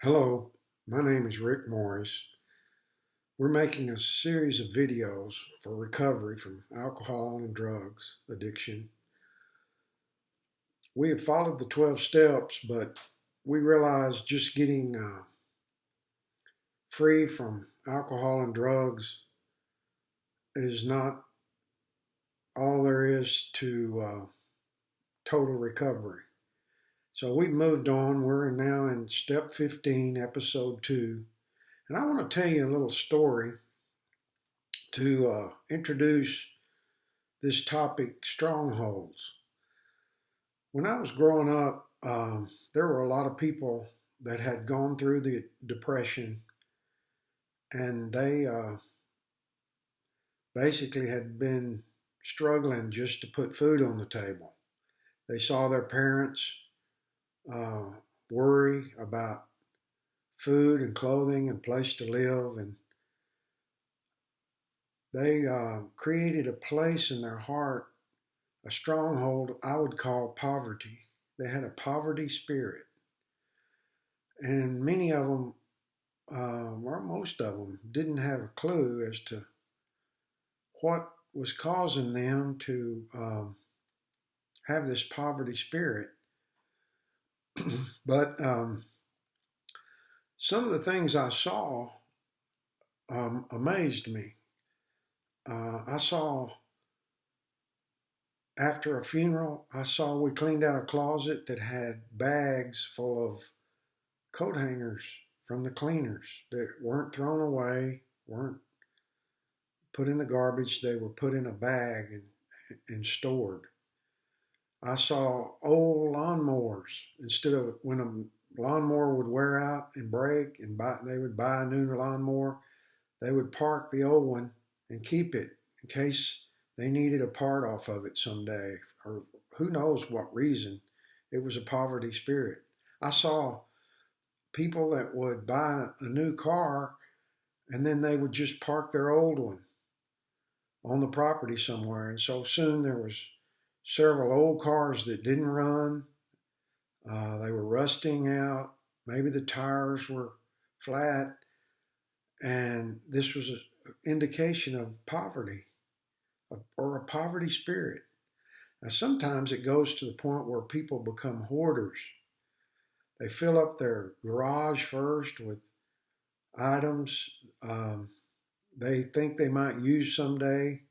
Hello, my name is Rick Morris. We're making a series of videos for recovery from alcohol and drugs addiction. We have followed the 12 steps, but we realized just getting free from alcohol and drugs is not all there is to total recovery. So we've moved on. We're now in step 15, episode 2. And I want to tell you a little story to introduce this topic, strongholds. When I was growing up, there were a lot of people that had gone through the Depression, and they basically had been struggling just to put food on the table. They saw their parents worry about food and clothing and place to live, and they created a place in their heart, a stronghold I would call poverty. They had a poverty spirit. And many of them, or most of them, didn't have a clue as to what was causing them to have this poverty spirit. But some of the things I saw amazed me. I saw after a funeral, we cleaned out a closet that had bags full of coat hangers from the cleaners that weren't thrown away, weren't put in the garbage. They were put in a bag and stored. I saw old lawnmowers. Instead of when a lawnmower would wear out and break and they would buy a new lawnmower, they would park the old one and keep it in case they needed a part off of it someday, or who knows what reason. It was a poverty spirit. I saw people that would buy a new car and then they would just park their old one on the property somewhere. And so soon there was several old cars that didn't run. They were rusting out. Maybe the tires were flat. And this was an indication of poverty or a poverty spirit. Now, sometimes it goes to the point where people become hoarders. They fill up their garage first with items they think they might use someday.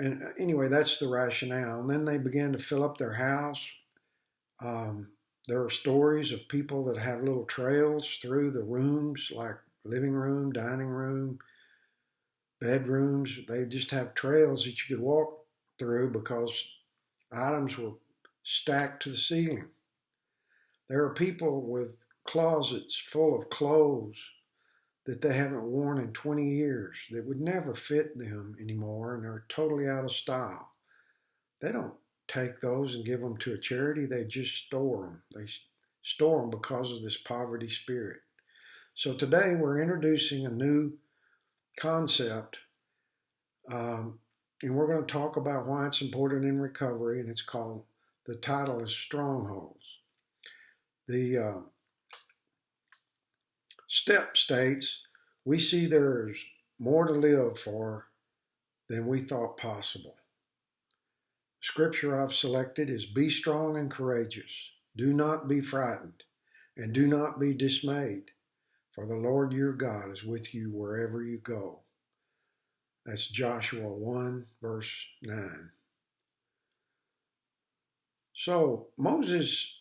And anyway, that's the rationale. And then they begin to fill up their house. There are stories of people that have little trails through the rooms, like living room, dining room, bedrooms. They just have trails that you could walk through because items were stacked to the ceiling. There are people with closets full of clothes that they haven't worn in 20 years that would never fit them anymore, and they're totally out of style. They don't take those and give them to a charity. They just store them. They store them because of this poverty spirit. So today we're introducing a new concept, and we're going to talk about why it's important in recovery, and the title is Strongholds. The step states, we see there's more to live for than we thought possible. The scripture I've selected is, be strong and courageous. Do not be frightened, and do not be dismayed, for the Lord your God is with you wherever you go. That's Joshua 1, verse 9. So Moses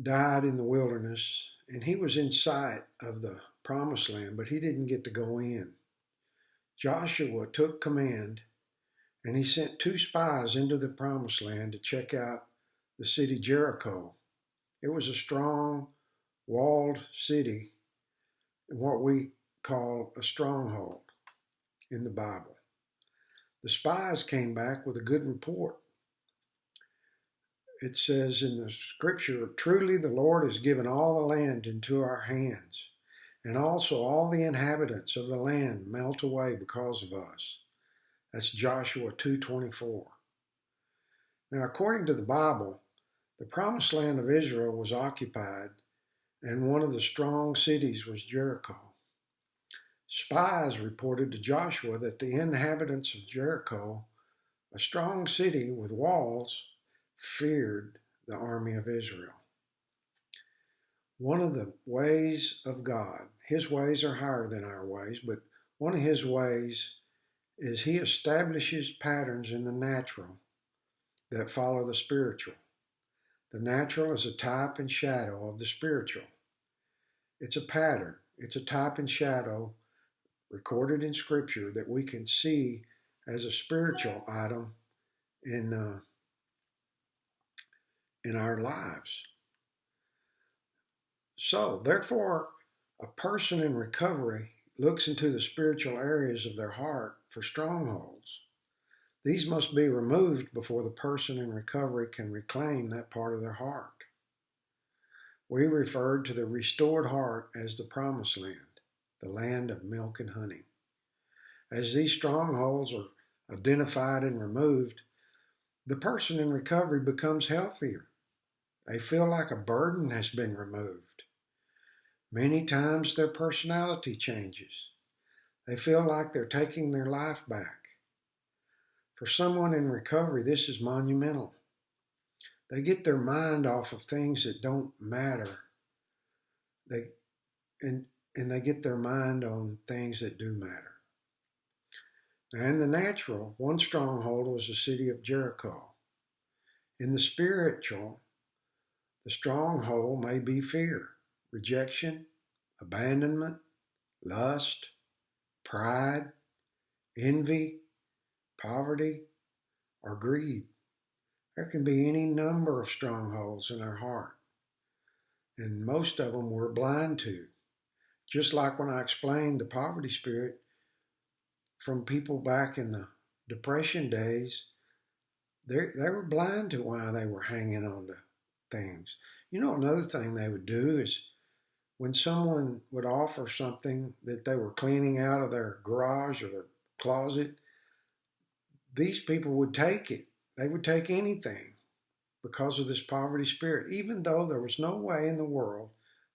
died in the wilderness, and he was in sight of the promised land, but he didn't get to go in. Joshua took command, and he sent 2 spies into the promised land to check out the city Jericho. It was a strong, walled city, what we call a stronghold in the Bible. The spies came back with a good report. It says in the scripture, truly the Lord has given all the land into our hands, and also all the inhabitants of the land melt away because of us. That's Joshua 2:24. Now, according to the Bible, the promised land of Israel was occupied and one of the strong cities was Jericho. Spies reported to Joshua that the inhabitants of Jericho, a strong city with walls, feared the army of Israel. One of the ways of God, His ways are higher than our ways, but one of His ways is He establishes patterns in the natural that follow the spiritual. The natural is a type and shadow of the spiritual. It's a pattern, it's a type and shadow recorded in Scripture that we can see as a spiritual item in our lives. So, therefore, a person in recovery looks into the spiritual areas of their heart for strongholds. These must be removed before the person in recovery can reclaim that part of their heart. We referred to the restored heart as the promised land, the land of milk and honey. As these strongholds are identified and removed, the person in recovery becomes healthier. They feel like a burden has been removed. Many times their personality changes. They feel like they're taking their life back. For someone in recovery, this is monumental. They get their mind off of things that don't matter. And they get their mind on things that do matter. Now, in the natural, one stronghold was the city of Jericho. In the spiritual, the stronghold may be fear, rejection, abandonment, lust, pride, envy, poverty, or greed. There can be any number of strongholds in our heart, and most of them we're blind to. Just like when I explained the poverty spirit from people back in the Depression days, they were blind to why they were hanging on to things. You know, another thing they would do is when someone would offer something that they were cleaning out of their garage or their closet, these people would take it. They would take anything because of this poverty spirit, even though there was no way in the world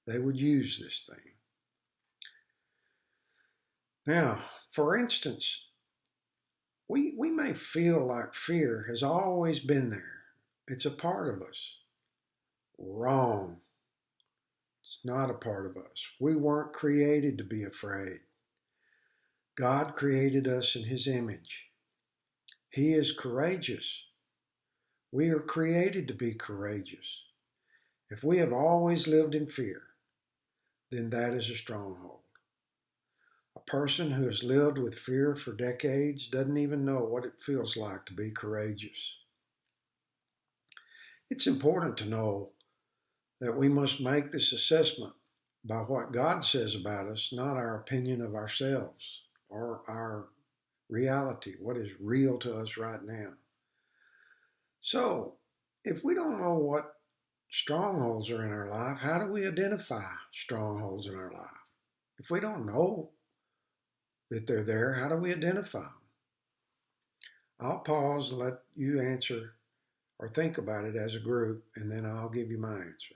they would use this thing. Now, for instance, we may feel like fear has always been there. It's a part of us. Wrong. It's not a part of us. We weren't created to be afraid. God created us in His image. He is courageous. We are created to be courageous. If we have always lived in fear, then that is a stronghold. A person who has lived with fear for decades doesn't even know what it feels like to be courageous. It's important to know that we must make this assessment by what God says about us, not our opinion of ourselves or our reality, what is real to us right now. So, if we don't know what strongholds are in our life, how do we identify strongholds in our life? If we don't know that they're there, how do we identify them? I'll pause and let you answer or think about it as a group, and then I'll give you my answer.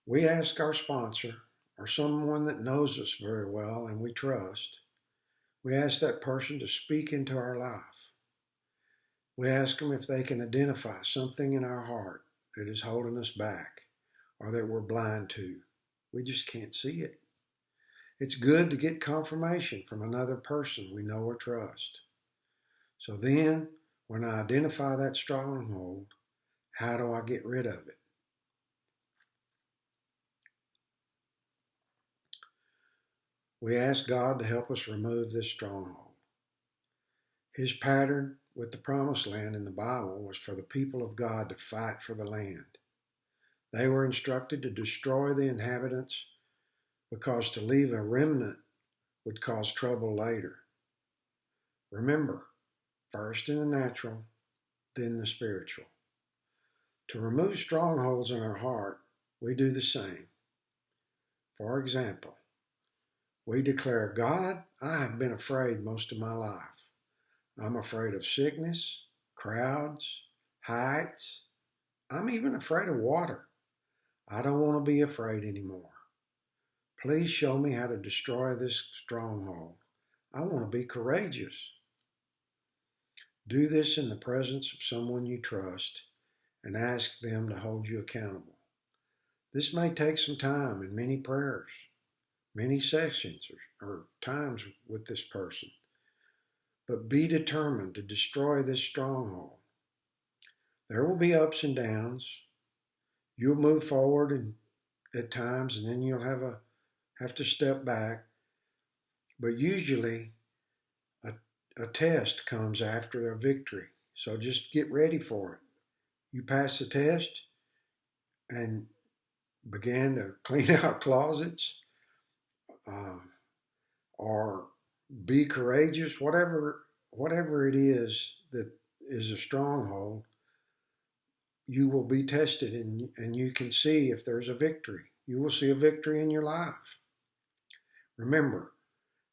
We ask our sponsor, or someone that knows us very well and we trust, we ask that person to speak into our life. We ask them if they can identify something in our heart that is holding us back or that we're blind to. We just can't see it. It's good to get confirmation from another person we know or trust. So then, when I identify that stronghold, how do I get rid of it? We ask God to help us remove this stronghold. His pattern with the promised land in the Bible was for the people of God to fight for the land. They were instructed to destroy the inhabitants because to leave a remnant would cause trouble later. Remember, first in the natural, then the spiritual. To remove strongholds in our heart, we do the same. For example, we declare, God, I have been afraid most of my life. I'm afraid of sickness, crowds, heights. I'm even afraid of water. I don't want to be afraid anymore. Please show me how to destroy this stronghold. I want to be courageous. Do this in the presence of someone you trust and ask them to hold you accountable. This may take some time and many prayers, many sessions or times with this person, but be determined to destroy this stronghold. There will be ups and downs. You'll move forward at times, and then you'll have to step back. But usually, a test comes after a victory. So just get ready for it. You pass the test and begin to clean out closets, or be courageous. Whatever it is that is a stronghold, you will be tested, and you can see if there's a victory. You will see a victory in your life. Remember,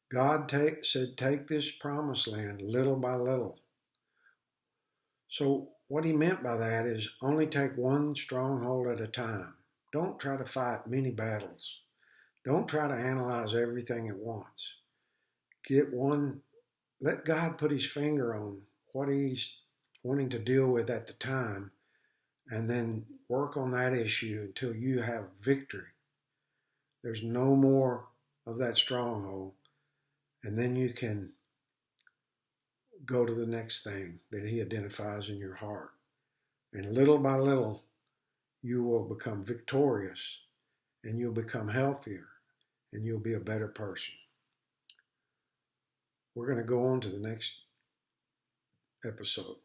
God said, take this promised land little by little. So what he meant by that is only take one stronghold at a time. Don't try to fight many battles. Don't try to analyze everything at once. Get one, let God put his finger on what he's wanting to deal with at the time, and then work on that issue until you have victory. There's no more of that stronghold, and then you can go to the next thing that he identifies in your heart. And little by little, you will become victorious, and you'll become healthier, and you'll be a better person. We're going to go on to the next episode.